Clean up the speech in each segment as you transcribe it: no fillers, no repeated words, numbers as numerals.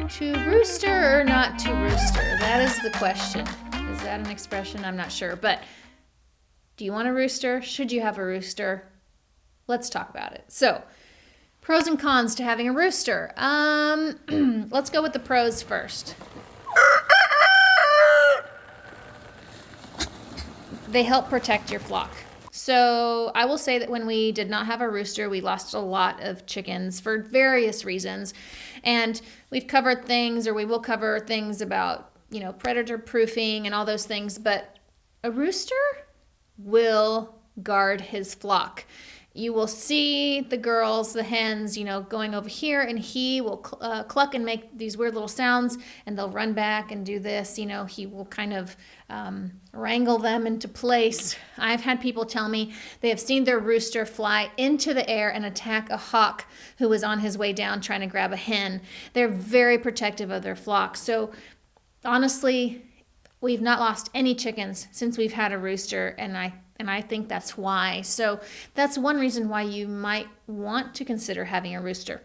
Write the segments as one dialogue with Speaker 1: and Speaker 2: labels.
Speaker 1: to rooster or not to rooster? That is the question. Is that an expression? I'm not sure. But do you want a rooster? Should you have a rooster? Let's talk about it. So, pros and cons to having a rooster. Let's go with the pros first. They help protect your flock. So I will say that when we did not have a rooster, we lost a lot of chickens for various reasons. And we've covered things, or we will cover things about, predator proofing and all those things. But a rooster will guard his flock. You will see the girls, the hens, going over here, and he will cluck and make these weird little sounds, and they'll run back and do this. He will kind of wrangle them into place. I've had people tell me they have seen their rooster fly into the air and attack a hawk who was on his way down trying to grab a hen. They're very protective of their flock. So honestly, we've not lost any chickens since we've had a rooster, and I think that's why. So that's one reason why you might want to consider having a rooster.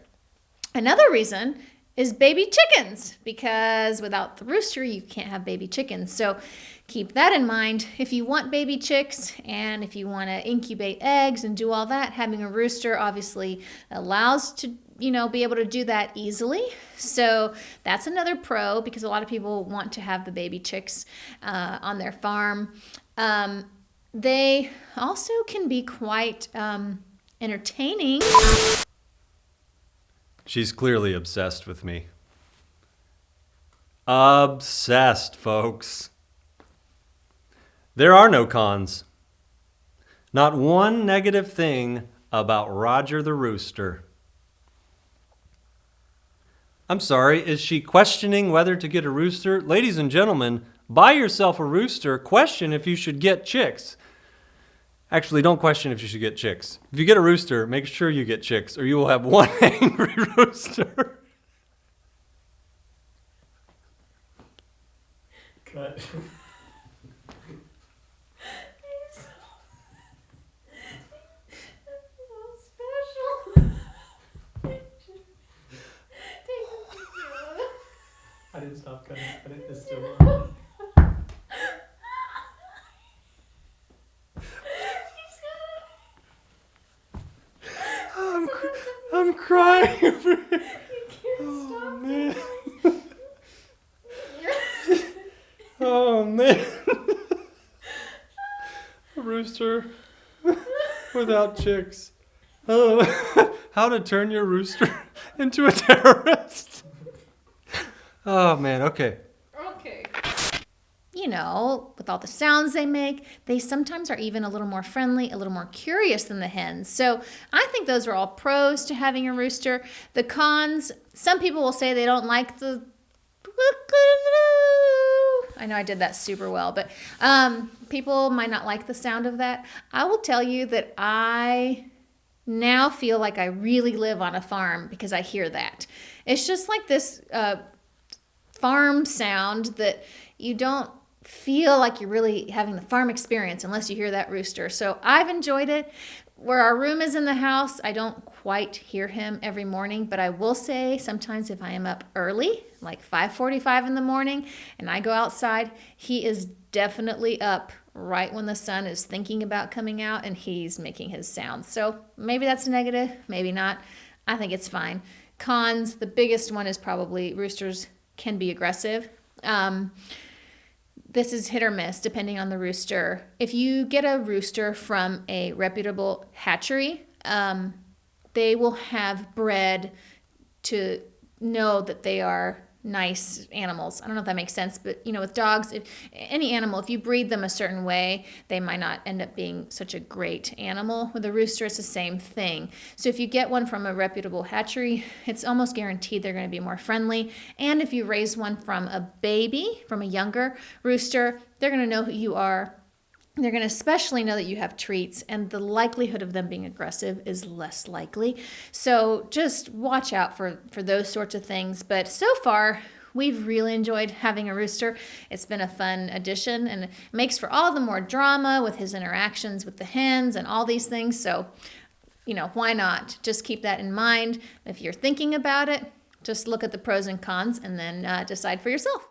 Speaker 1: Another reason is baby chickens, because without the rooster, you can't have baby chickens. So keep that in mind. If you want baby chicks and if you want to incubate eggs and do all that, having a rooster obviously allows to be able to do that easily. So that's another pro, because a lot of people want to have the baby chicks on their farm. They also can be quite entertaining.
Speaker 2: She's clearly obsessed with me. Obsessed, folks. There are no cons. Not one negative thing about Roger the rooster. I'm sorry, is she questioning whether to get a rooster? Ladies and gentlemen, buy yourself a rooster. Question if you should get chicks. Actually, don't question if you should get chicks. If you get a rooster, make sure you get chicks, or you will have one angry rooster.
Speaker 3: Cut. I didn't stop cutting. It's still on.
Speaker 2: I'm crying over here.
Speaker 1: You can't stop.
Speaker 2: Man. Oh, man. A rooster without chicks. Oh, how to turn your rooster into a terrorist. Oh, man. Okay.
Speaker 1: With all the sounds they make, they sometimes are even a little more friendly, a little more curious than the hens. So I think those are all pros to having a rooster. The cons, some people will say they don't like the... I know I did that super well, but people might not like the sound of that. I will tell you that I now feel like I really live on a farm because I hear that. It's just like this farm sound that you don't feel like you're really having the farm experience unless you hear that rooster. So I've enjoyed it. Where our room is in the house, I don't quite hear him every morning, but I will say sometimes if I am up early, like 5:45 in the morning, and I go outside, he is definitely up right when the sun is thinking about coming out, and he's making his sounds. So maybe that's a negative, maybe not. I think it's fine. Cons, the biggest one is probably roosters can be aggressive. This is hit or miss depending on the rooster. If you get a rooster from a reputable hatchery, they will have bred to know that they are nice animals. I don't know if that makes sense, but with dogs, any animal, if you breed them a certain way, they might not end up being such a great animal. With a rooster, it's the same thing. So if you get one from a reputable hatchery, it's almost guaranteed they're going to be more friendly. And if you raise one from a baby, from a younger rooster, they're going to know who you are. They're going to especially know that you have treats, and the likelihood of them being aggressive is less likely. So just watch out for those sorts of things. But so far, we've really enjoyed having a rooster. It's been a fun addition, and it makes for all the more drama with his interactions with the hens and all these things. So, why not? Just keep that in mind. If you're thinking about it, Just look at the pros and cons and then decide for yourself.